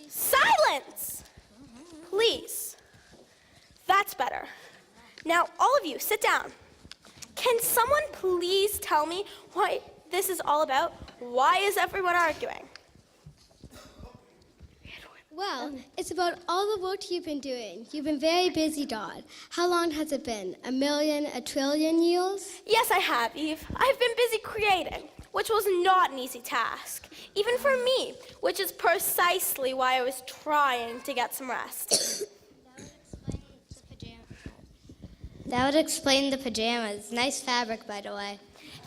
Silence! Please. That's better. Now, all of you, sit down. Can someone please tell me what this is all about? Why is everyone arguing? Well, it's about all the work you've been doing. You've been very busy, Dodd. How long has it been? 1,000,000, 1,000,000,000 years? Yes, I have, Eve. I've been busy creating, which was not an easy task, even for me, which is precisely why I was trying to get some rest. That would explain the pajamas. Nice fabric, by the way.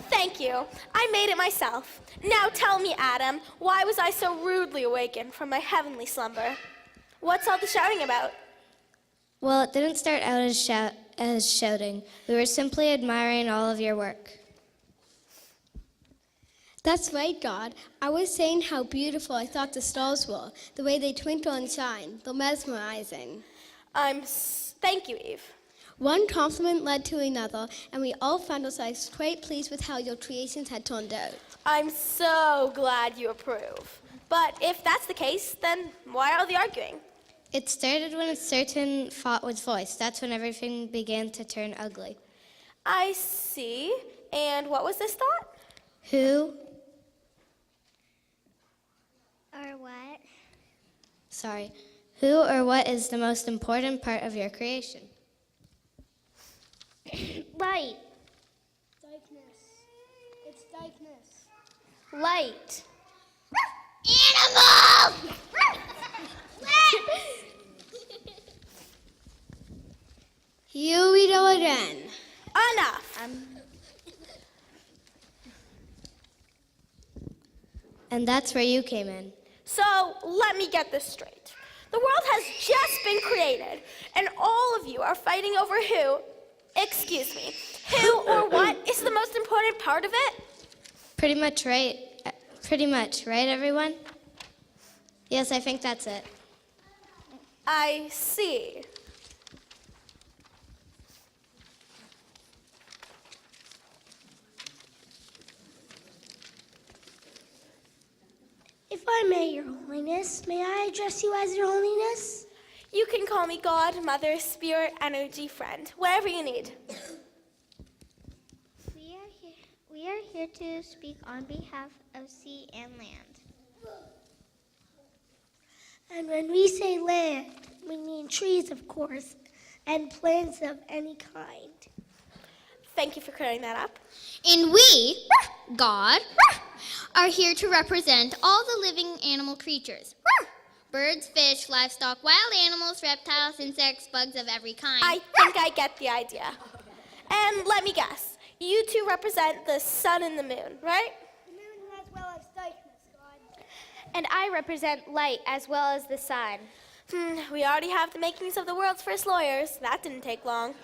Thank you. I made it myself. Now tell me, Adam, why was I so rudely awakened from my heavenly slumber? What's all the shouting about? Well, it didn't start out as shouting. We were simply admiring all of your work. That's right, God. I was saying how beautiful I thought the stars were, the way they twinkle and shine. They're mesmerizing. Thank you, Eve. One compliment led to another, and we all found ourselves quite pleased with how your creations had turned out. I'm so glad you approve. But if that's the case, then why all the arguing? It started when a certain thought was voiced. That's when everything began to turn ugly. I see. And what was this thought? Who Or what? Who or what is the most important part of your creation? Light. Darkness. It's darkness. Light. Animal! Here we go again. Enough. And that's where you came in. So let me get this straight. The world has just been created, and all of you are fighting over who or what is the most important part of it? Pretty much, right, everyone? Yes, I think that's it. I see. If I may, Your Holiness, may I address you as Your Holiness? You can call me God, Mother, Spirit, Energy, Friend, whatever you need. We are here to speak on behalf of sea and land. And when we say land, we mean trees, of course, and plants of any kind. Thank you for clearing that up. And we, God, are here to represent all the living animal creatures. Birds, fish, livestock, wild animals, reptiles, insects, bugs of every kind. I think I get the idea. And let me guess, you two represent the sun and the moon, right? The moon as well as darkness, God. And I represent light as well as the sun. We already have the makings of the world's first lawyers. That didn't take long.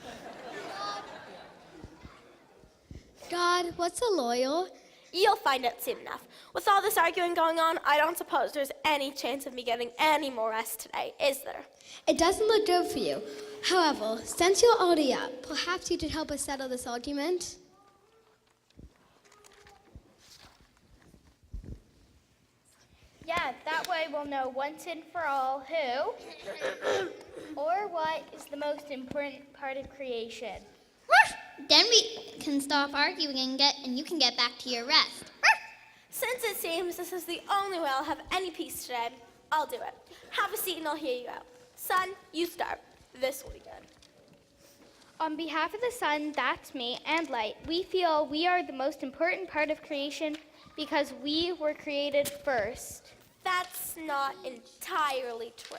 God, what's a lawyer? You'll find out soon enough. With all this arguing going on, I don't suppose there's any chance of me getting any more rest today, is there? It doesn't look good for you. However, since you're already up, perhaps you could help us settle this argument? Yeah, that way we'll know once and for all who or what is the most important part of creation. Then we can stop arguing and you can get back to your rest. Since it seems this is the only way I'll have any peace today, I'll do it. Have a seat and I'll hear you out. Sun, you start. This will be good. On behalf of the sun, that's me, and light, we feel we are the most important part of creation because we were created first. That's not entirely true.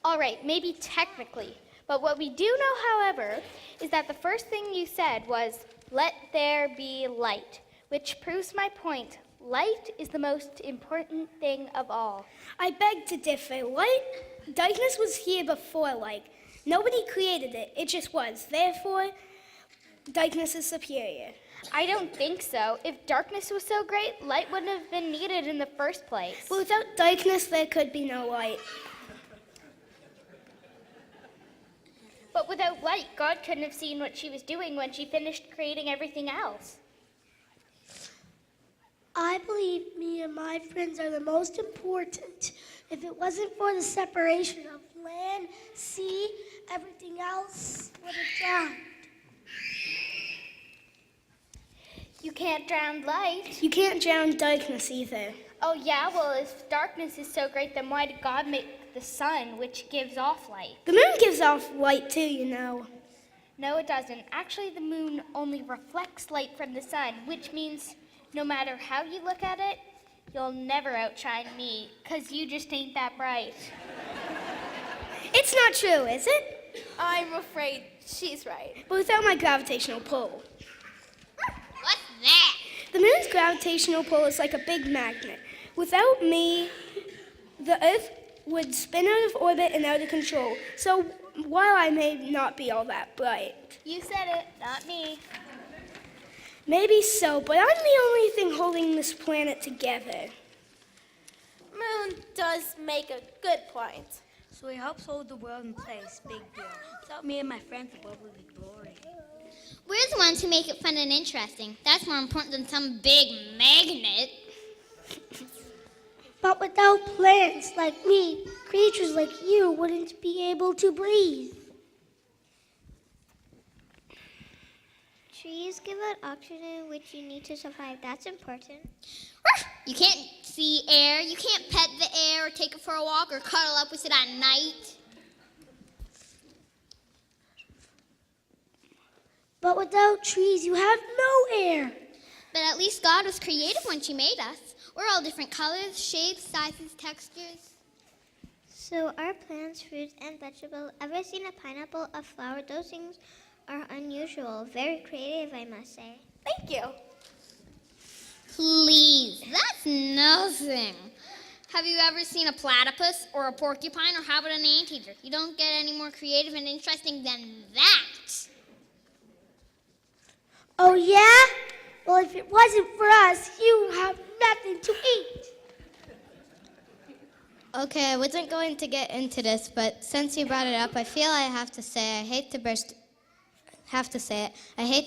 All right, maybe technically. But what we do know, however, is that the first thing you said was, "Let there be light," which proves my point. Light is the most important thing of all. I beg to differ. Darkness was here before light. Nobody created it. It just was. Therefore, darkness is superior. I don't think so. If darkness was so great, light wouldn't have been needed in the first place. But without darkness, there could be no light. But without light, God couldn't have seen what she was doing when she finished creating everything else. I believe me and my my friends are the most important. If it wasn't for the separation of land, sea, everything else would have drowned. You can't drown light. You can't drown darkness either. Oh, yeah? Well, if darkness is so great, then why did God make the sun, which gives off light? The moon gives off light too, you know. No, it doesn't. Actually, the moon only reflects light from the sun, which means no matter how you look at it, you'll never outshine me, because you just ain't that bright. It's not true, is it? I'm afraid she's right. But without my gravitational pull. What's that? The moon's gravitational pull is like a big magnet. Without me, the Earth would spin out of orbit and out of control. So while I may not be all that bright, You said it, not me. maybe so, but I'm the only thing holding this planet together. Moon does make a good point. So he helps hold the world in place. Big deal. Without me and my friends, the world would be boring. We're the ones who make it fun and interesting. That's more important than some big magnet. But without plants like me, creatures like you wouldn't be able to breathe. Trees give out oxygen, which you need to survive. That's important. You can't see air. You can't pet the air or take it for a walk or cuddle up with it at night. But without trees, you have no air. But at least God was creative when she made us. We're all different colors, shapes, sizes, textures. So are plants, fruits, and vegetables. Ever seen a pineapple, a flower? Those things are unusual. Very creative, I must say. Thank you. Please, that's nothing. Have you ever seen a platypus or a porcupine, or how about an anteater? You don't get any more creative and interesting than that. Oh, yeah? Well, if it wasn't for us, you have nothing to eat. Okay, I wasn't going to get into this, but since you brought it up, I feel I have to say it. I hate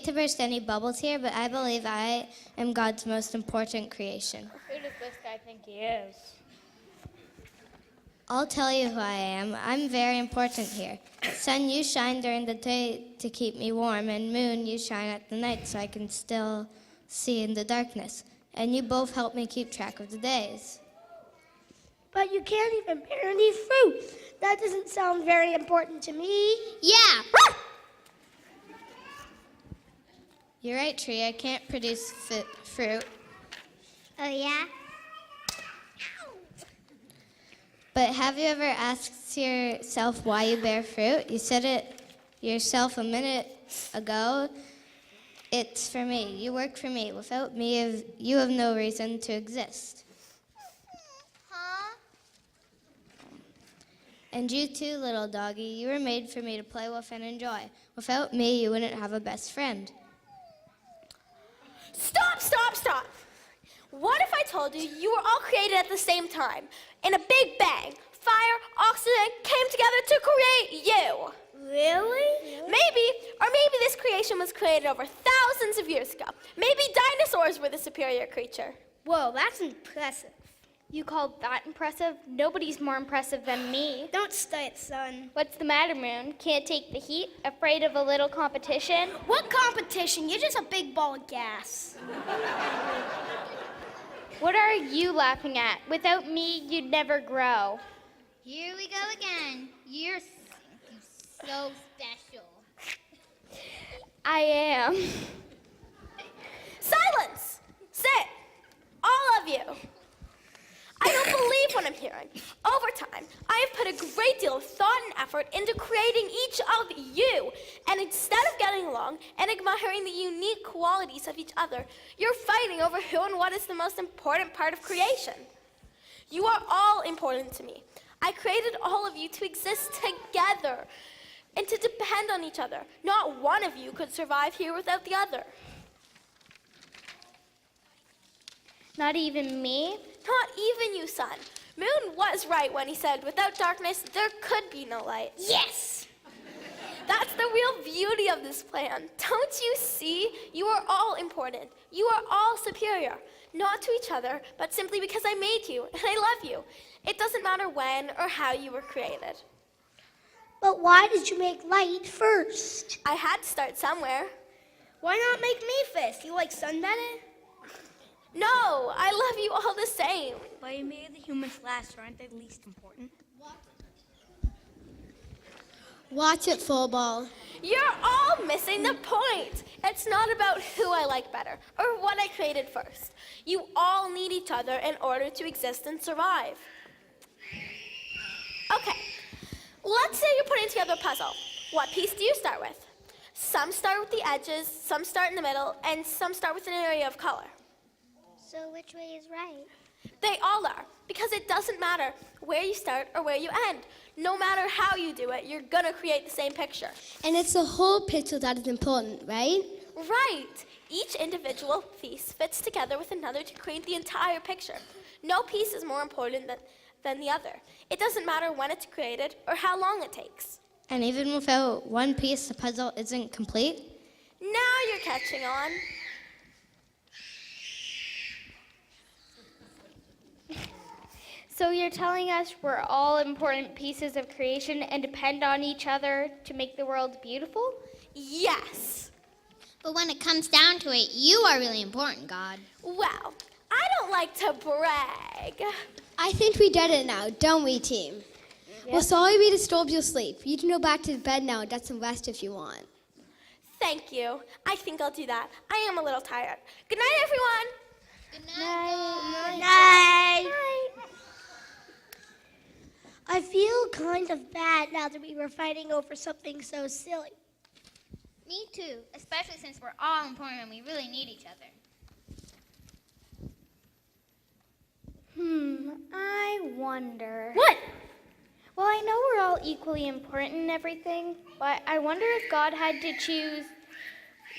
to burst any bubbles here, but I believe I am God's most important creation. Who does this guy think he is? I'll tell you who I am. I'm very important here. Sun, you shine during the day to keep me warm, and moon, you shine at the night so I can still see in the darkness. And you both help me keep track of the days. But you can't even bear any fruit. That doesn't sound very important to me. Yeah. You're right, tree. I can't produce fruit. Oh, yeah? But have you ever asked yourself why you bear fruit? You said it yourself a minute ago. It's for me. You work for me. Without me, you have no reason to exist. Huh? And you too, little doggy. You were made for me to play with and enjoy. Without me, you wouldn't have a best friend. Stop, stop, stop. What if I told you you were all created at the same time? In a big bang, fire, oxygen came together to create you. Really? Maybe this creation was created over thousands of years ago. Maybe dinosaurs were the superior creature. Whoa, that's impressive. You called that impressive? Nobody's more impressive than me. Don't start, son. What's the matter, Moon? Can't take the heat? Afraid of a little competition? What competition? You're just a big ball of gas. What are you laughing at? Without me, you'd never grow. Here we go again. You're so special. I am. Silence! Sit! All of you. I don't believe what I'm hearing. Over time, I have put a great deal of thought and effort into creating each of you. And instead of getting along and admiring the unique qualities of each other, you're fighting over who and what is the most important part of creation. You are all important to me. I created all of you to exist together and to depend on each other. Not one of you could survive here without the other. Not even me? Not even you, son. Moon was right when he said, without darkness, there could be no light. Yes! That's the real beauty of this plan. Don't you see? You are all important. You are all superior. Not to each other, but simply because I made you and I love you. It doesn't matter when or how you were created. But why did you make light first? I had to start somewhere. Why not make me first? You like sun better? No, I love you all the same. But you made the humans last, so aren't they least important? Watch it, full ball. You're all missing the point. It's not about who I like better or what I created first. You all need each other in order to exist and survive. Okay, let's say you're putting together a puzzle. What piece do you start with? Some start with the edges, some start in the middle, and some start with an area of color. So which way is right? They all are, because it doesn't matter where you start or where you end. No matter how you do it, you're gonna create the same picture. And it's the whole picture that is important, right? Right. Each individual piece fits together with another to create the entire picture. No piece is more important than the other. It doesn't matter when it's created or how long it takes. And even without one piece, the puzzle isn't complete? Now you're catching on. So you're telling us we're all important pieces of creation and depend on each other to make the world beautiful? Yes. But when it comes down to it, you are really important, God. Well, I don't like to brag. I think we did it now, don't we, team? Well, sorry we disturbed your sleep. You can go back to bed now and get some rest if you want. Thank you. I think I'll do that. I am a little tired. Good night, everyone. Good night. Night. I feel kind of bad now that we were fighting over something so silly. Me too, especially since we're all important and we really need each other. I wonder. What? Well, I know we're all equally important and everything, but I wonder if God had to choose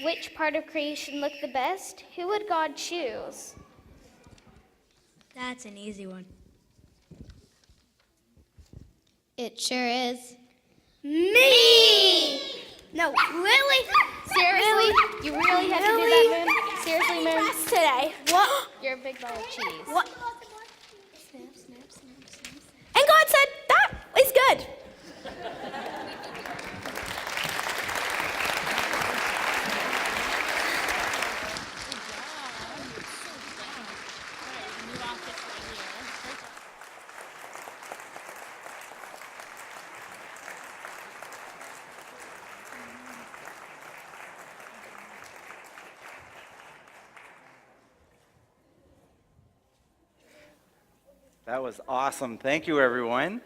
which part of creation looked the best, who would God choose? That's an easy one. It sure is. Me! No, really? Seriously? You really had to do that, Moon? Seriously, Moon? Rest today. What? You're a big ball of cheese. What? And God said, that is good. That was awesome. Thank you, everyone.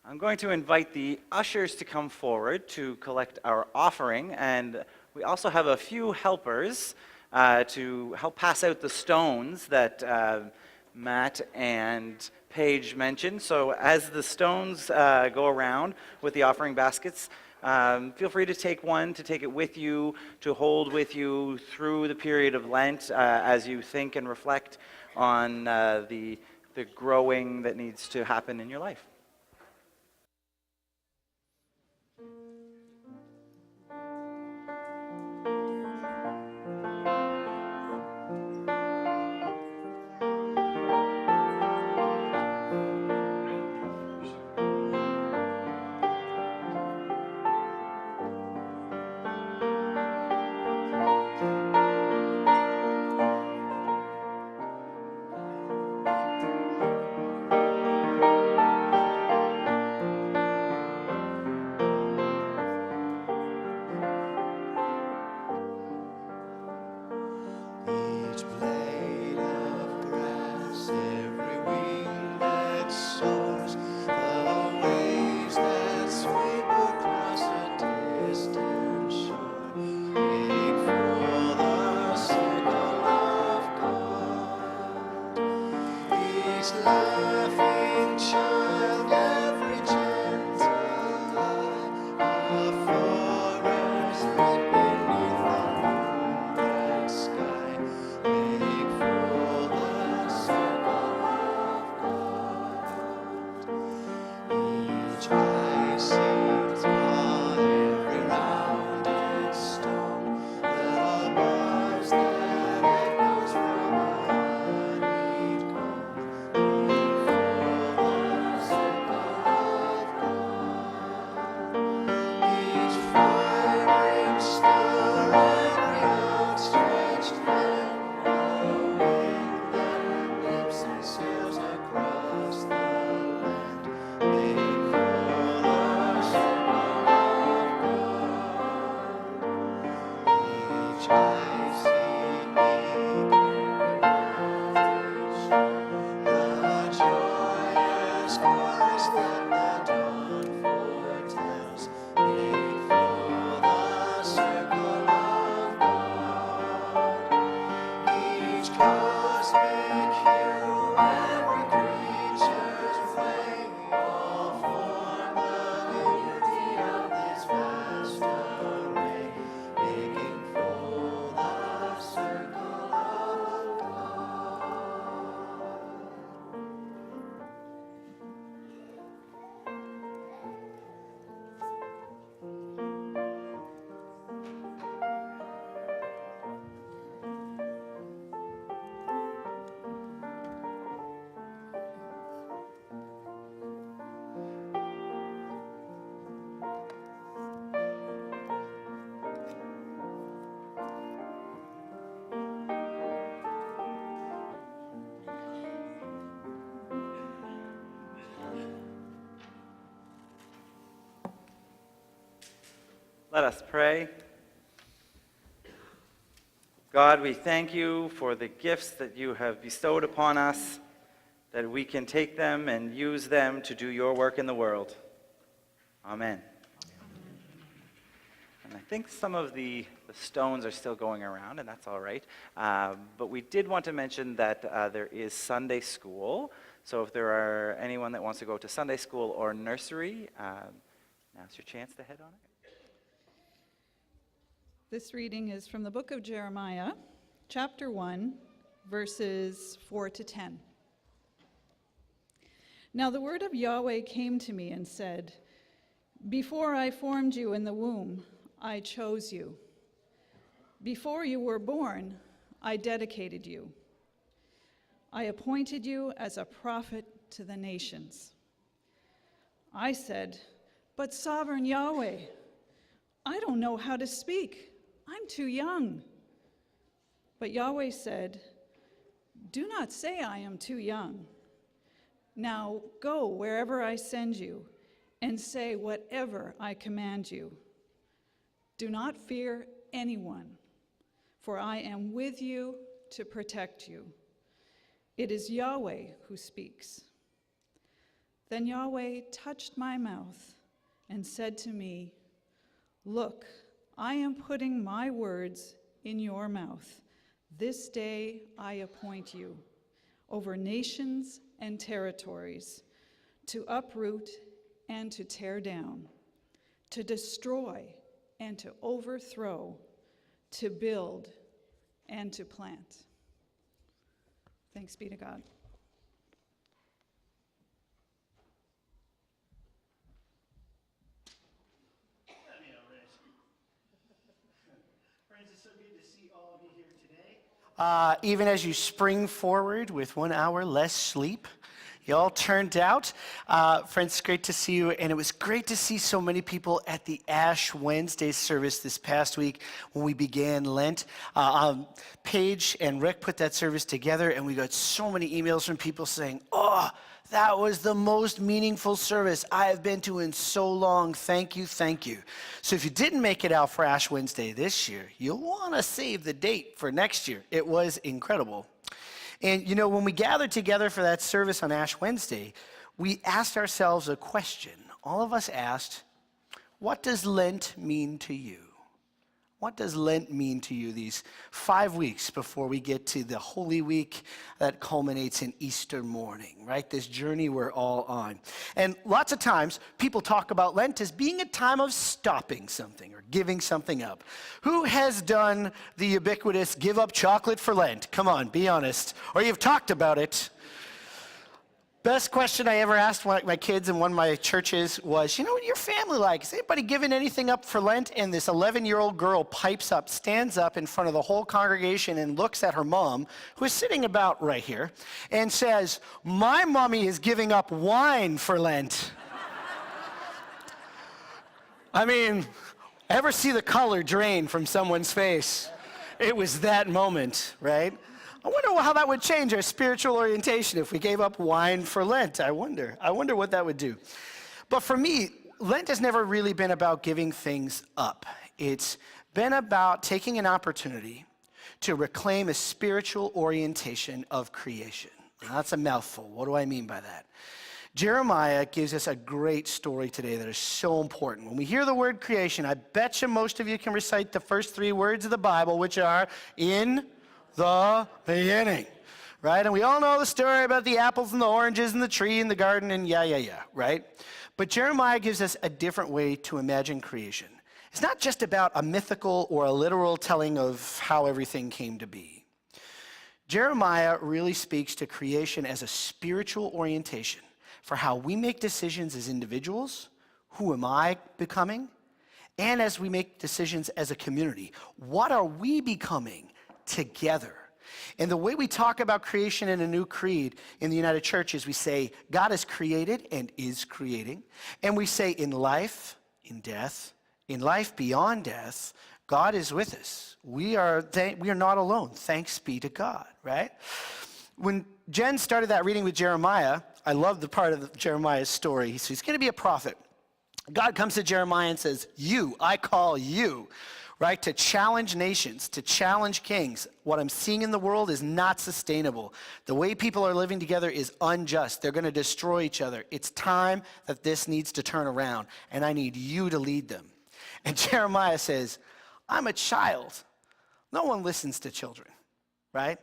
I'm going to invite the ushers to come forward to collect our offering, and we also have a few helpers to help pass out the stones that Matt and Paige mentioned. So as the stones go around with the offering baskets, feel free to take one, to take it with you, to hold with you through the period of Lent as you think and reflect on the growing that needs to happen in your life. Each eye seems Let us pray. God, we thank you for the gifts that you have bestowed upon us, that we can take them and use them to do your work in the world. Amen. And I think some of the stones are still going around, and that's all right. But we did want to mention that there is Sunday school. So if there are anyone that wants to go to Sunday school or nursery, now's your chance to head on it. This reading is from the book of Jeremiah, chapter 1, verses 4 to 10. Now the word of Yahweh came to me and said, "Before I formed you in the womb, I chose you. Before you were born, I dedicated you. I appointed you as a prophet to the nations." I said, "But sovereign Yahweh, I don't know how to speak. I'm too young." But Yahweh said, "Do not say I am too young. Now go wherever I send you and say whatever I command you. Do not fear anyone, for I am with you to protect you. It is Yahweh who speaks." Then Yahweh touched my mouth and said to me, "Look, I am putting my words in your mouth. This day I appoint you over nations and territories, to uproot and to tear down, to destroy and to overthrow, to build and to plant." Thanks be to God. Friends, it's so good to see all of you here today. Even as you spring forward with 1 hour less sleep, you all turned out. Friends, it's great to see you, and it was great to see so many people at the Ash Wednesday service this past week when we began Lent. Paige and Rick put that service together, and we got so many emails from people saying, "Oh, that was the most meaningful service I have been to in so long. Thank you, thank you." So if you didn't make it out for Ash Wednesday this year, you'll want to save the date for next year. It was incredible. And you know, when we gathered together for that service on Ash Wednesday, we asked ourselves a question. All of us asked, what does Lent mean to you? What does Lent mean to you these 5 weeks before we get to the Holy Week that culminates in Easter morning, right? This journey we're all on. And lots of times, people talk about Lent as being a time of stopping something or giving something up. Who has done the ubiquitous give up chocolate for Lent? Come on, be honest. Or you've talked about it. Best question I ever asked my kids in one of my churches was, you know what your family like? Is anybody giving anything up for Lent? And this 11-year-old girl pipes up, stands up in front of the whole congregation and looks at her mom, who is sitting about right here, and says, "My mommy is giving up wine for Lent." I mean, ever see the color drain from someone's face? It was that moment, right? I wonder how that would change our spiritual orientation if we gave up wine for Lent. I wonder what that would do. But for me, Lent has never really been about giving things up. It's been about taking an opportunity to reclaim a spiritual orientation of creation. Now, that's a mouthful. What do I mean by that? Jeremiah gives us a great story today that is so important. When we hear the word creation, I bet you most of you can recite the first 3 words of the Bible, which are in the beginning, right? And we all know the story about the apples and the oranges and the tree and the garden and yeah, right? But Jeremiah gives us a different way to imagine creation. It's not just about a mythical or a literal telling of how everything came to be. Jeremiah really speaks to creation as a spiritual orientation for how we make decisions as individuals, who am I becoming, and as we make decisions as a community. What are we becoming together? And the way we talk about creation in a new creed in the United Church is we say God has created and is creating. And we say in life, in death, in life beyond death, God is with us. We are not alone. Thanks be to God, right? When Jen started that reading with Jeremiah, I love the part of Jeremiah's story. He's going to be a prophet. God comes to Jeremiah and says, I call you, right, to challenge nations, to challenge kings. What I'm seeing in the world is not sustainable. The way people are living together is unjust. They're going to destroy each other. It's time that this needs to turn around, and I need you to lead them. And Jeremiah says, I'm a child. No one listens to children, right?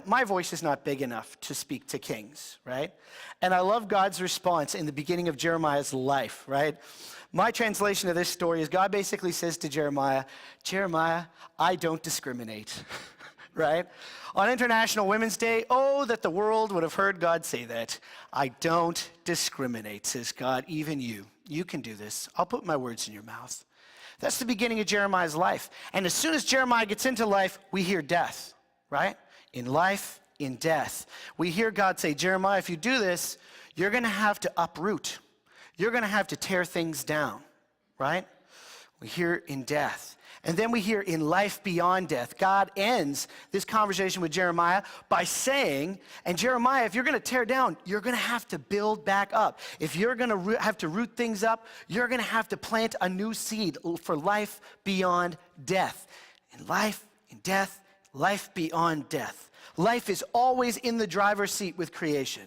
My voice is not big enough to speak to kings, right? And I love God's response in the beginning of Jeremiah's life, right? My translation of this story is God basically says to Jeremiah, I don't discriminate, right? On International Women's Day, oh, that the world would have heard God say that. I don't discriminate, says God, even you. You can do this. I'll put my words in your mouth. That's the beginning of Jeremiah's life. And as soon as Jeremiah gets into life, we hear death, right? In life, in death. We hear God say, Jeremiah, if you do this, you're going to have to uproot. You're going to have to tear things down, right? We hear in death. And then we hear in life beyond death. God ends this conversation with Jeremiah by saying, and Jeremiah, if you're going to tear down, you're going to have to build back up. If you're going to have to root things up, you're going to have to plant a new seed for life beyond death. In life, in death, life beyond death. Life is always in the driver's seat with creation.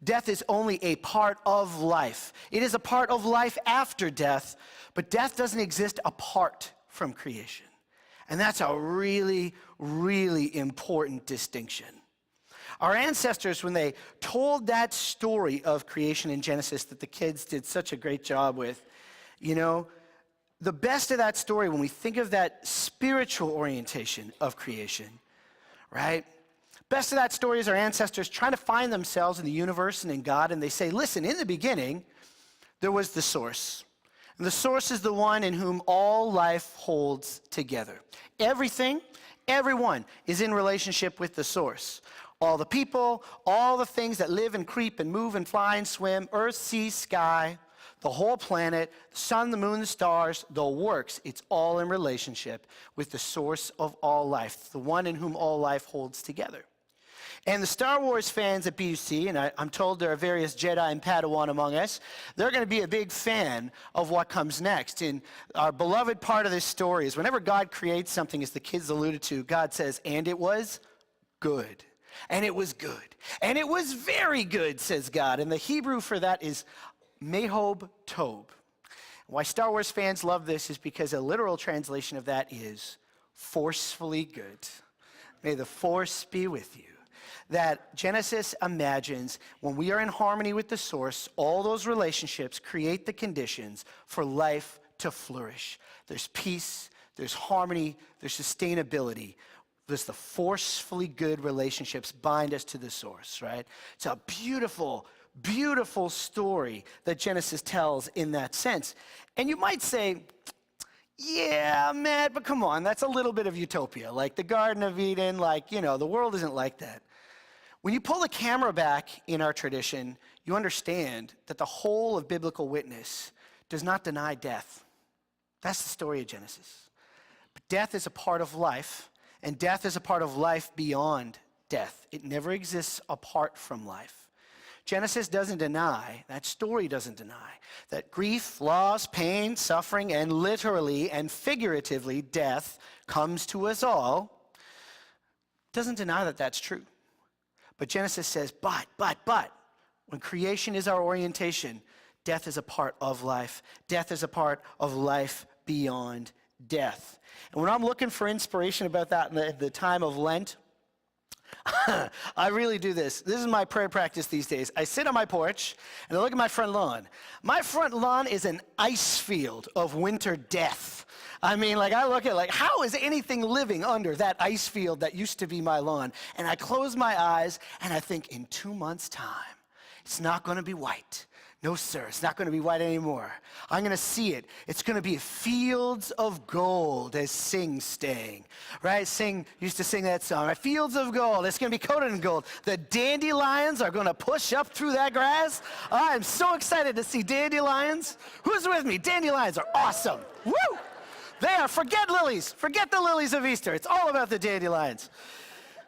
Death is only a part of life. It is a part of life after death, but death doesn't exist apart from creation. And that's a really, really important distinction. Our ancestors, when they told that story of creation in Genesis that the kids did such a great job with, the best of that story, when we think of that spiritual orientation of creation, right? Best of that story is our ancestors trying to find themselves in the universe and in God, and they say, listen, in the beginning, there was the source. And the source is the one in whom all life holds together. Everything, everyone is in relationship with the source. All the people, all the things that live and creep and move and fly and swim, earth, sea, sky, the whole planet, the sun, the moon, the stars, the works, it's all in relationship with the source of all life, the one in whom all life holds together. And the Star Wars fans at BUC, and I'm told there are various Jedi and Padawan among us, they're going to be a big fan of what comes next. And our beloved part of this story is whenever God creates something, as the kids alluded to, God says, and it was good. And it was good. And it was very good, says God. And the Hebrew for that is Mehob Tob. Why Star Wars fans love this is because a literal translation of that is forcefully good. May the force be with you. That Genesis imagines when we are in harmony with the source, all those relationships create the conditions for life to flourish. There's peace, there's harmony, there's sustainability. There's the forcefully good relationships bind us to the source, right? It's a beautiful, beautiful story that Genesis tells in that sense. And you might say, yeah, Matt, but come on, that's a little bit of utopia. Like the Garden of Eden, the world isn't like that. When you pull the camera back in our tradition, you understand that the whole of biblical witness does not deny death. That's the story of Genesis. But death is a part of life, and death is a part of life beyond death. It never exists apart from life. Genesis doesn't deny, that story doesn't deny, that grief, loss, pain, suffering, and literally and figuratively death comes to us all. It doesn't deny that that's true. But Genesis says, but, when creation is our orientation, death is a part of life. Death is a part of life beyond death. And when I'm looking for inspiration about that in the time of Lent, I really do this. This is my prayer practice these days. I sit on my porch and I look at my front lawn. My front lawn is an ice field of winter death. I look at how is anything living under that ice field that used to be my lawn? And I close my eyes and I think in 2 months' time, it's not going to be white. No, sir, it's not going to be white anymore. I'm going to see it. It's going to be fields of gold, as Sing sang, right? Sing used to sing that song, right? Fields of gold. It's going to be coated in gold. The dandelions are going to push up through that grass. I'm so excited to see dandelions. Who's with me? Dandelions are awesome. Woo! Forget lilies. Forget the lilies of Easter. It's all about the dandelions.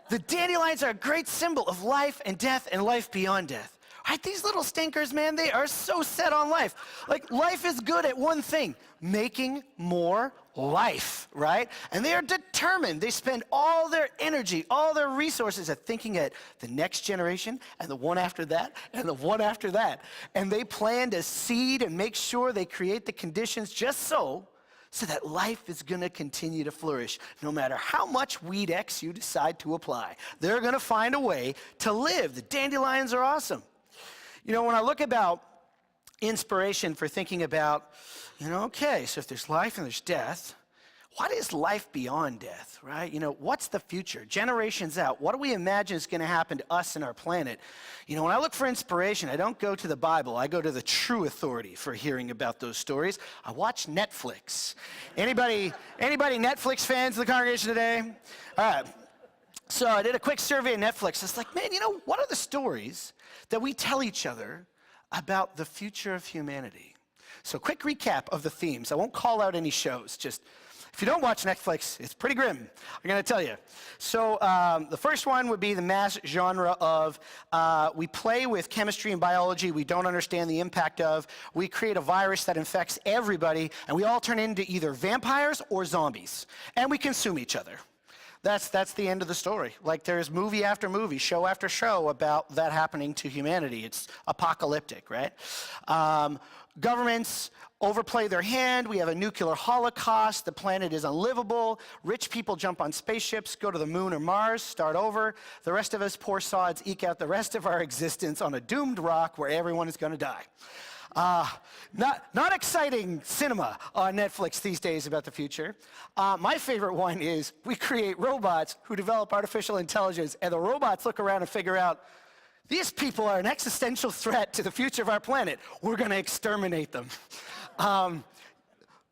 The dandelions are a great symbol of life and death and life beyond death. Right? These little stinkers, man, they are so set on life. Like, life is good at one thing, making more life, right? And they are determined. They spend all their energy, all their resources at thinking at the next generation and the one after that and the one after that. And they plan to seed and make sure they create the conditions just so that life is going to continue to flourish. No matter how much Weed X you decide to apply, they're going to find a way to live. The dandelions are awesome. You know, when I look about inspiration for thinking about, okay, so if there's life and there's death, what is life beyond death, right? What's the future? Generations out, what do we imagine is going to happen to us and our planet? When I look for inspiration, I don't go to the Bible. I go to the true authority for hearing about those stories. I watch Netflix. Anybody Netflix fans in the congregation today? All right. So I did a quick survey of Netflix. It's like, man, what are the stories that we tell each other about the future of humanity? So quick recap of the themes. I won't call out any shows. Just, if you don't watch Netflix, it's pretty grim, I'm going to tell you. So the first one would be the mass genre of we play with chemistry and biology we don't understand the impact of. We create a virus that infects everybody, and we all turn into either vampires or zombies. And we consume each other. That's the end of the story. Like, there's movie after movie, show after show about that happening to humanity. It's apocalyptic, right? Governments overplay their hand. We have a nuclear holocaust. The planet is unlivable. Rich people jump on spaceships, go to the moon or Mars, start over. The rest of us poor sods eke out the rest of our existence on a doomed rock where everyone is going to die. Not exciting cinema on Netflix these days about the future. My favorite one is we create robots who develop artificial intelligence, and the robots look around and figure out, these people are an existential threat to the future of our planet. We're going to exterminate them.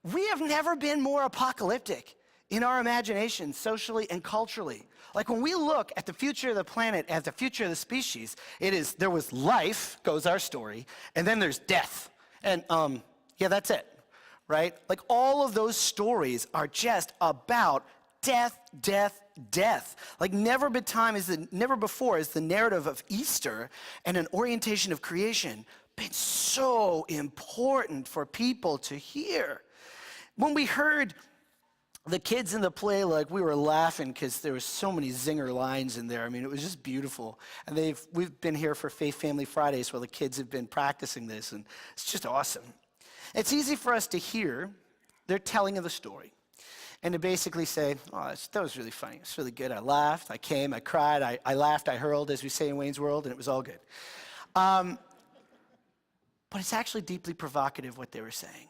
We have never been more apocalyptic in our imagination, socially and culturally. Like, when we look at the future of the planet, at the future of the species, there was life, goes our story, and then there's death. And that's it, right? Like, all of those stories are just about death, death, death. Like, never before is the narrative of Easter and an orientation of creation been so important for people to hear. When we heard the kids in the play, like, we were laughing because there was so many zinger lines in there. I mean, it was just beautiful. And we've been here for Faith Family Fridays while the kids have been practicing this, and it's just awesome. It's easy for us to hear their telling of the story and to basically say, oh, that was really funny. It's really good. I laughed, I came, I cried, I laughed, I hurled, as we say in Wayne's World, and it was all good. But it's actually deeply provocative what they were saying,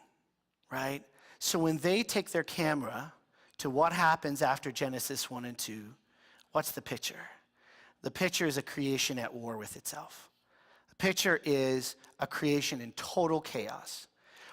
right? So when they take their camera to what happens after Genesis 1 and 2, what's the picture? The picture is a creation at war with itself. The picture is a creation in total chaos,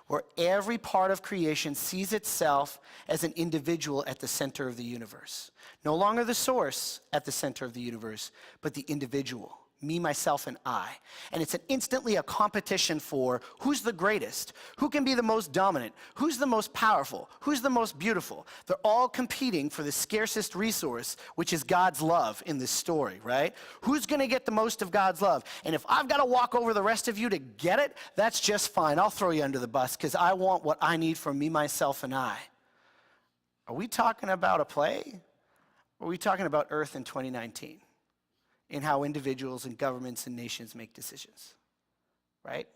where every part of creation sees itself as an individual at the center of the universe. No longer the source at the center of the universe, but the individual. Me, myself, and I. And it's instantly a competition for who's the greatest, who can be the most dominant, who's the most powerful, who's the most beautiful. They're all competing for the scarcest resource, which is God's love in this story, right? Who's going to get the most of God's love? And if I've got to walk over the rest of you to get it, that's just fine. I'll throw you under the bus because I want what I need from me, myself, and I. Are we talking about a play? Or are we talking about Earth in 2019? In how individuals and governments and nations make decisions, right?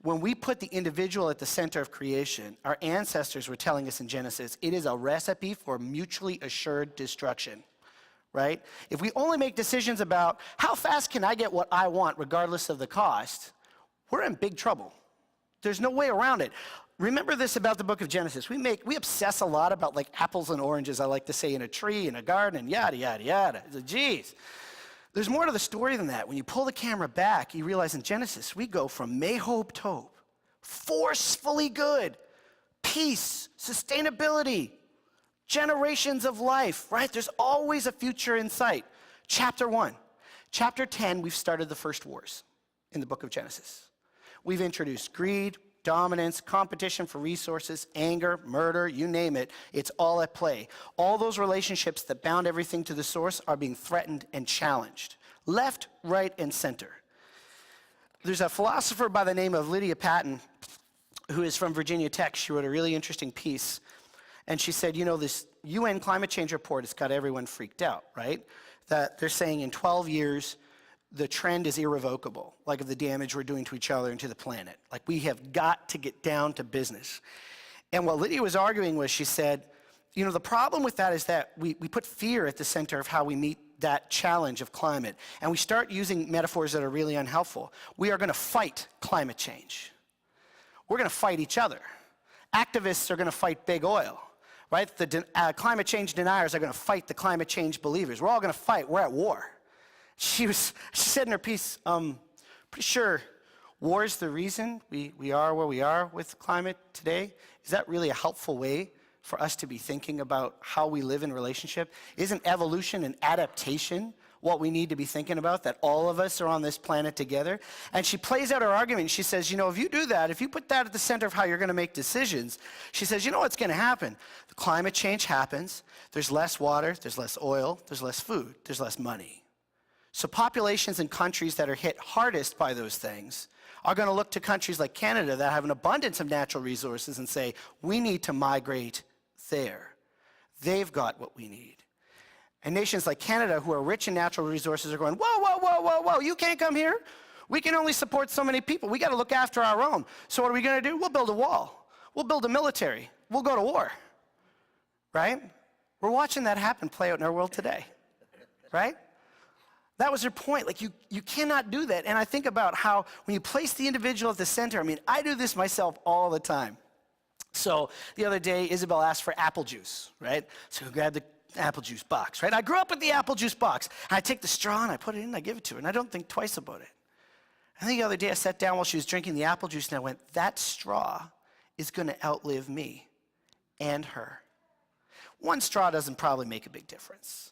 When we put the individual at the center of creation, our ancestors were telling us in Genesis, it is a recipe for mutually assured destruction, right? If we only make decisions about how fast can I get what I want regardless of the cost, we're in big trouble. There's no way around it. Remember this about the book of Genesis. We obsess a lot about, like, apples and oranges, I like to say, in a tree, in a garden, and yada, yada, yada. Geez. There's more to the story than that. When you pull the camera back, you realize in Genesis, we go from mehob tob, forcefully good, peace, sustainability, generations of life, right? There's always a future in sight. Chapter 1. Chapter 10, we've started the first wars in the book of Genesis. We've introduced greed, dominance, competition for resources, anger, murder, you name it, it's all at play. All those relationships that bound everything to the source are being threatened and challenged, left, right, and center. There's a philosopher by the name of Lydia Patton who is from Virginia Tech. She wrote a really interesting piece. And she said, this UN climate change report has got everyone freaked out, right? That they're saying in 12 years, the trend is irrevocable, like of the damage we're doing to each other and to the planet. Like we have got to get down to business. And what Lydia was arguing was, she said, the problem with that is that we put fear at the center of how we meet that challenge of climate. And we start using metaphors that are really unhelpful. We are going to fight climate change. We're going to fight each other. Activists are going to fight big oil, right? The climate change deniers are going to fight the climate change believers. We're all going to fight. We're at war. She said in her piece, pretty sure war is the reason we are where we are with climate today. Is that really a helpful way for us to be thinking about how we live in relationship? Isn't evolution and adaptation what we need to be thinking about, that all of us are on this planet together? And she plays out her argument. She says, if you do that, if you put that at the center of how you're going to make decisions, she says, what's going to happen? The climate change happens. There's less water, there's less oil, there's less food, there's less money. So populations in countries that are hit hardest by those things are going to look to countries like Canada that have an abundance of natural resources and say, we need to migrate there. They've got what we need. And nations like Canada, who are rich in natural resources, are going, whoa, you can't come here. We can only support so many people. We got to look after our own. So what are we going to do? We'll build a wall. We'll build a military. We'll go to war. Right? We're watching that happen play out in our world today. Right? That was her point. Like, you cannot do that. And I think about how when you place the individual at the center, I do this myself all the time. So the other day, Isabel asked for apple juice, right? So we grabbed the apple juice box, right? I grew up with the apple juice box. And I take the straw and I put it in and I give it to her. And I don't think twice about it. And then the other day, I sat down while she was drinking the apple juice and I went, that straw is going to outlive me and her. One straw doesn't probably make a big difference.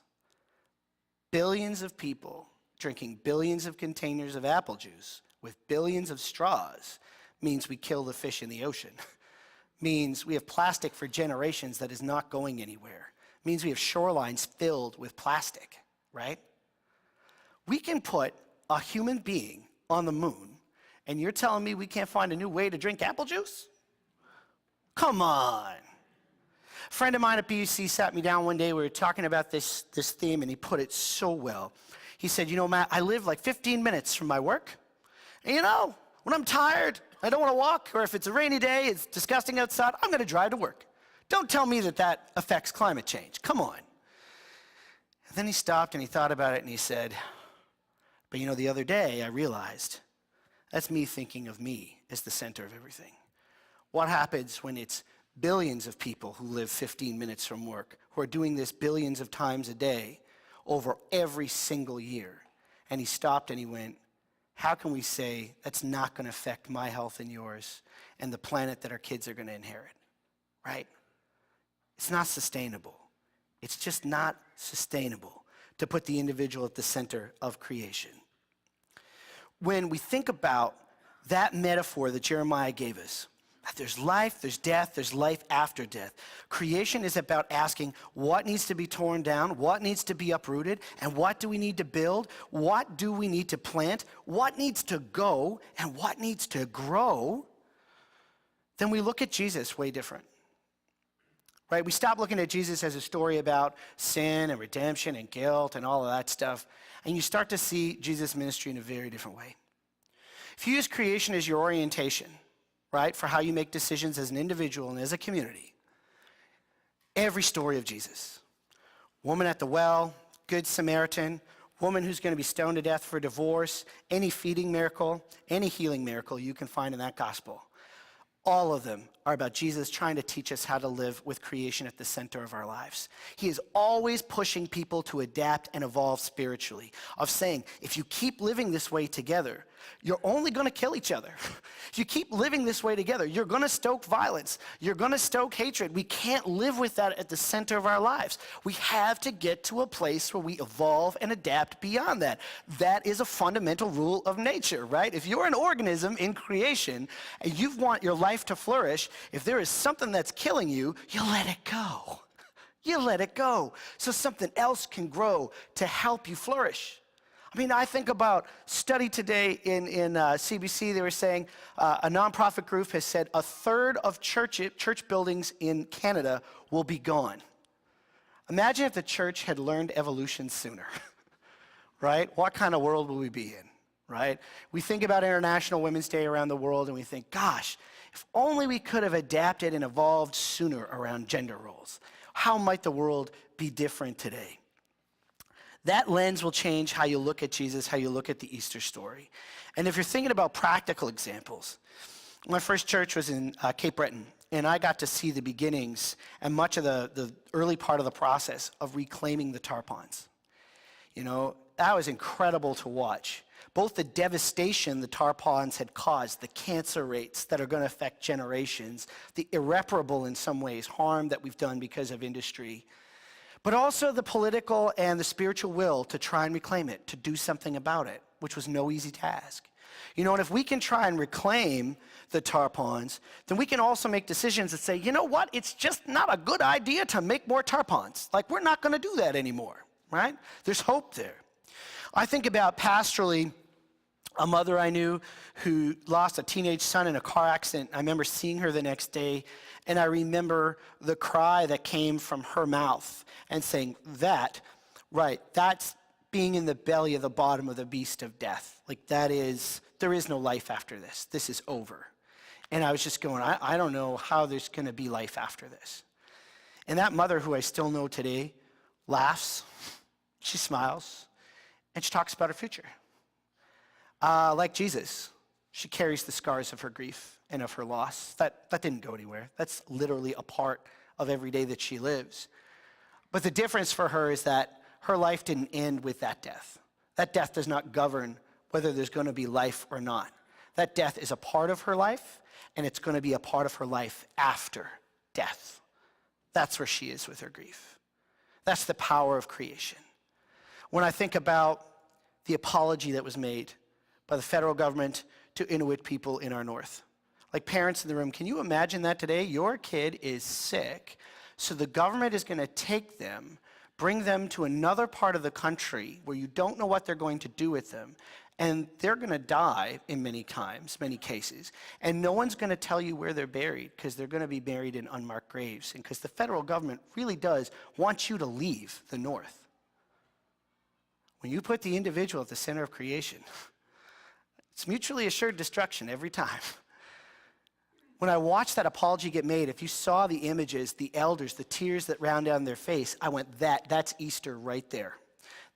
Billions of people drinking billions of containers of apple juice with billions of straws means we kill the fish in the ocean. Means we have plastic for generations that is not going anywhere. Means we have shorelines filled with plastic, right? We can put a human being on the moon, and you're telling me we can't find a new way to drink apple juice? Come on. A friend of mine at BUC sat me down one day. We were talking about this theme, and he put it so well. He said, Matt, I live like 15 minutes from my work. And when I'm tired, I don't want to walk, or if it's a rainy day, it's disgusting outside, I'm going to drive to work. Don't tell me that affects climate change. Come on. And then he stopped and he thought about it and he said, but the other day I realized that's me thinking of me as the center of everything. What happens when it's billions of people who live 15 minutes from work, who are doing this billions of times a day over every single year? And he stopped and he went, how can we say that's not going to affect my health and yours and the planet that our kids are going to inherit, right? It's not sustainable. It's just not sustainable to put the individual at the center of creation. When we think about that metaphor that Jeremiah gave us, there's life, there's death, there's life after death. Creation is about asking what needs to be torn down, what needs to be uprooted, and what do we need to build, what do we need to plant, what needs to go, and what needs to grow. Then we look at Jesus way different. Right? We stop looking at Jesus as a story about sin and redemption and guilt and all of that stuff, and you start to see Jesus' ministry in a very different way. If you use creation as your orientation, right, for how you make decisions as an individual and as a community, every story of Jesus, woman at the well, Good Samaritan, woman who's going to be stoned to death for divorce, any feeding miracle, any healing miracle you can find in that gospel, all of them are about Jesus trying to teach us how to live with creation at the center of our lives. He is always pushing people to adapt and evolve spiritually, of saying, if you keep living this way together, you're only going to kill each other. If you keep living this way together, you're going to stoke violence. You're going to stoke hatred. We can't live with that at the center of our lives. We have to get to a place where we evolve and adapt beyond that. That is a fundamental rule of nature, right? If you're an organism in creation and you want your life to flourish, if there is something that's killing you, you let it go. You let it go so something else can grow to help you flourish. I mean, I think about study today in CBC. They were saying a nonprofit group has said a third of church buildings in Canada will be gone. Imagine if the church had learned evolution sooner, right? What kind of world will we be in, right? We think about International Women's Day around the world and we think, gosh, if only we could have adapted and evolved sooner around gender roles. How might the world be different today? That lens will change how you look at Jesus, how you look at the Easter story. And if you're thinking about practical examples, my first church was in Cape Breton, and I got to see the beginnings and much of the early part of the process of reclaiming the tar ponds. You know, that was incredible to watch. Both the devastation the tar ponds had caused, the cancer rates that are going to affect generations, the irreparable, in some ways, harm that we've done because of industry, but also the political and the spiritual will to try and reclaim it, to do something about it, which was no easy task. You know, and if we can try and reclaim the tar ponds, then we can also make decisions that say, you know what, it's just not a good idea to make more tar ponds. Like, we're not going to do that anymore, right? There's hope there. I think about pastorally, a mother I knew who lost a teenage son in a car accident. I remember seeing her the next day, and I remember the cry that came from her mouth and saying, that's being in the belly of the bottom of the beast of death. Like, there is no life after this. This is over. And I was just going, I don't know how there's going to be life after this. And that mother, who I still know today, laughs, she smiles, and she talks about her future. Like Jesus, she carries the scars of her grief and of her loss. That didn't go anywhere. That's literally a part of every day that she lives. But the difference for her is that her life didn't end with that death. That death does not govern whether there's going to be life or not. That death is a part of her life, and it's going to be a part of her life after death. That's where she is with her grief. That's the power of creation. When I think about the apology that was made by the federal government to Inuit people in our north. Like, parents in the room, can you imagine that today? Your kid is sick, so the government is going to take them, bring them to another part of the country where you don't know what they're going to do with them, and they're going to die in many cases, and no one's going to tell you where they're buried because they're going to be buried in unmarked graves, and because the federal government really does want you to leave the north. When you put the individual at the center of creation, it's mutually assured destruction every time. When I watched that apology get made, if you saw the images, the elders, the tears that ran down their face, I went, that's Easter right there.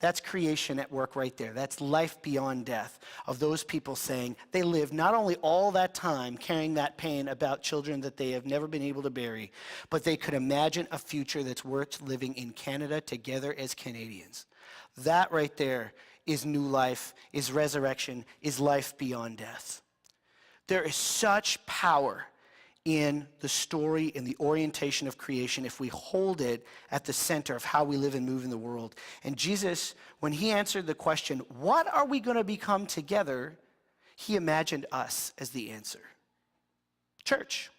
That's creation at work right there. That's life beyond death of those people saying they lived not only all that time carrying that pain about children that they have never been able to bury, but they could imagine a future that's worth living in Canada together as Canadians. That right there is new life, is resurrection, is life beyond death. There is such power in the story and the orientation of creation if we hold it at the center of how we live and move in the world. And Jesus, when he answered the question, what are we going to become together, he imagined us as the answer. Church,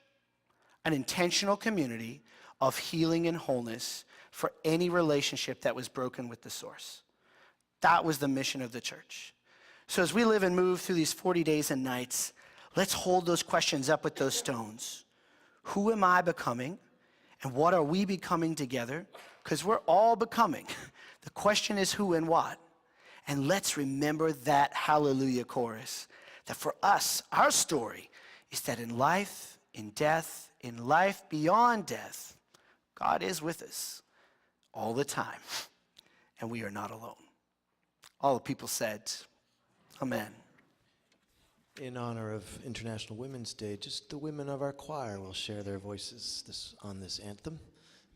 an intentional community of healing and wholeness for any relationship that was broken with the source. That was the mission of the church. So as we live and move through these 40 days and nights, let's hold those questions up with those stones. Who am I becoming? And what are we becoming together? Because we're all becoming. The question is who and what. And let's remember that hallelujah chorus. That for us, our story is that in life, in death, in life beyond death, God is with us all the time. And we are not alone. All the people said, amen. In honor of International Women's Day, just the women of our choir will share their voices on this anthem.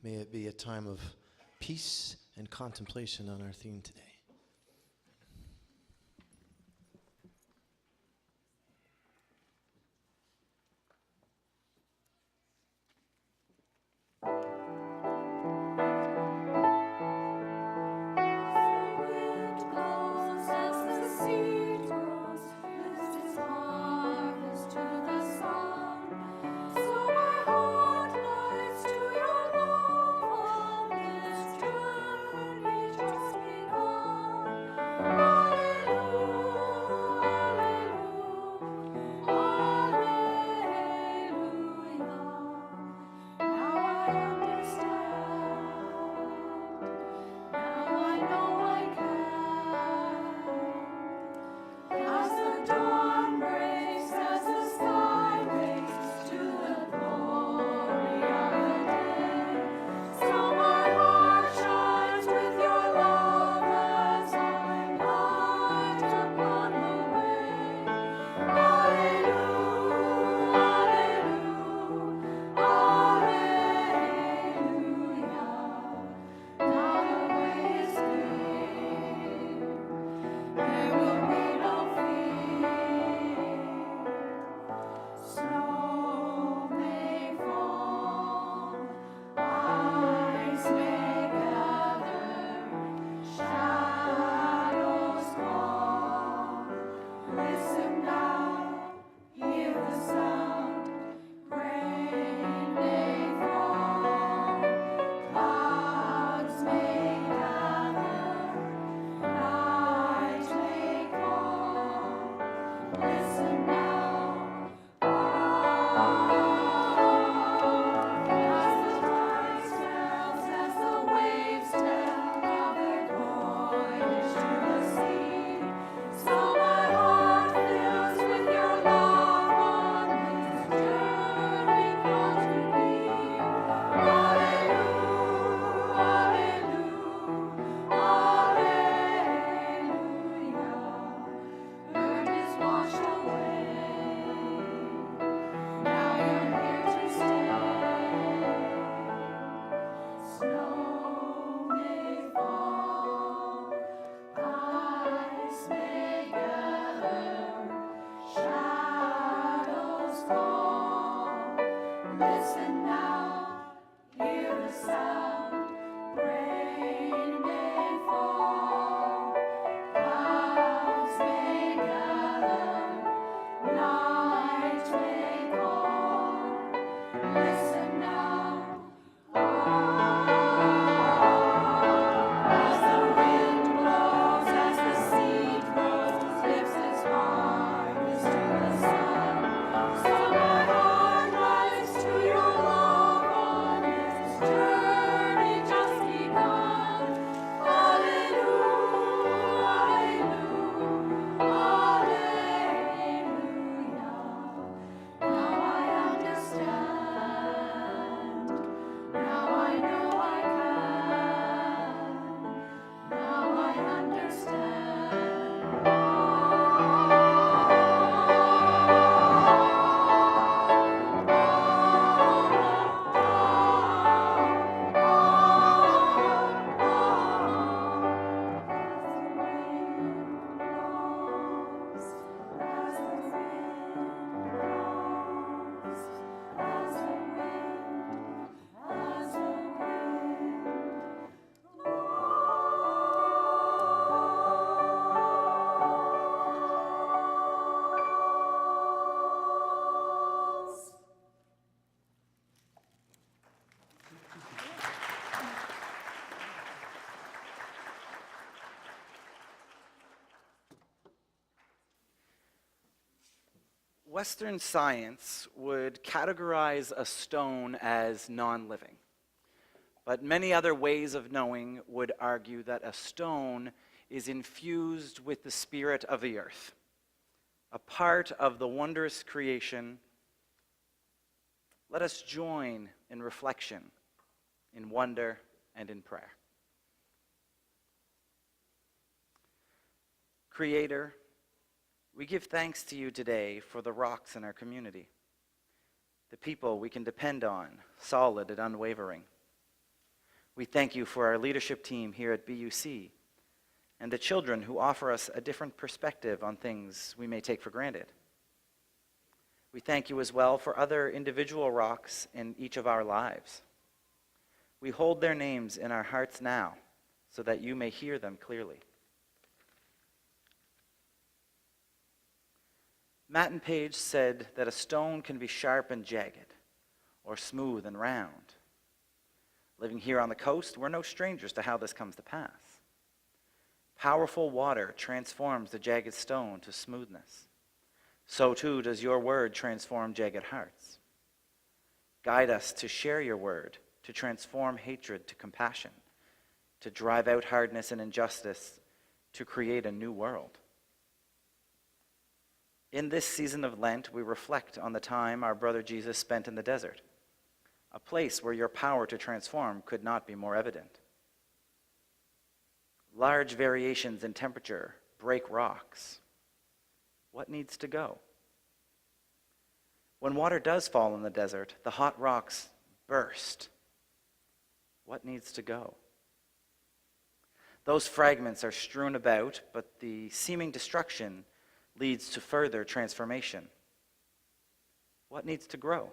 May it be a time of peace and contemplation on our theme today. Journey just begun. Western science would categorize a stone as non-living, but many other ways of knowing would argue that a stone is infused with the spirit of the earth, a part of the wondrous creation. Let us join in reflection, in wonder, and in prayer. Creator, we give thanks to you today for the rocks in our community, the people we can depend on, solid and unwavering. We thank you for our leadership team here at BUC and the children who offer us a different perspective on things we may take for granted. We thank you as well for other individual rocks in each of our lives. We hold their names in our hearts now so that you may hear them clearly. Matt and Paige said that a stone can be sharp and jagged, or smooth and round. Living here on the coast, we're no strangers to how this comes to pass. Powerful water transforms the jagged stone to smoothness. So too does your word transform jagged hearts. Guide us to share your word, to transform hatred to compassion, to drive out hardness and injustice, to create a new world. In this season of Lent, we reflect on the time our brother Jesus spent in the desert, a place where your power to transform could not be more evident. Large variations in temperature break rocks. What needs to go? When water does fall in the desert, the hot rocks burst. What needs to go? Those fragments are strewn about, but the seeming destruction leads to further transformation. What needs to grow?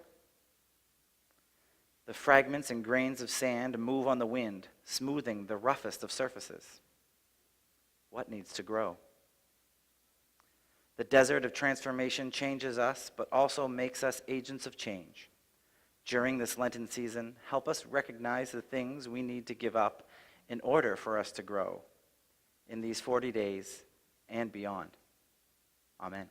The fragments and grains of sand move on the wind, smoothing the roughest of surfaces. What needs to grow? The desert of transformation changes us, but also makes us agents of change. During this Lenten season, help us recognize the things we need to give up in order for us to grow in these 40 days and beyond. Amen.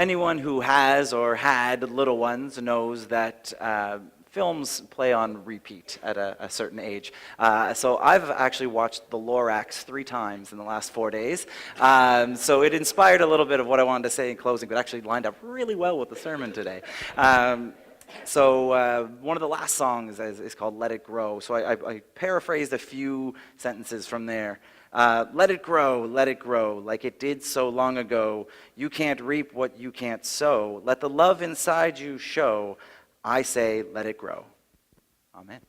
Anyone who has or had little ones knows that films play on repeat at a certain age. So I've actually watched The Lorax 3 times in the last 4 days. So it inspired a little bit of what I wanted to say in closing, but actually lined up really well with the sermon today. So one of the last songs is called Let It Grow. So I paraphrased a few sentences from there. Let it grow, like it did so long ago. You can't reap what you can't sow. Let the love inside you show. I say, let it grow. Amen.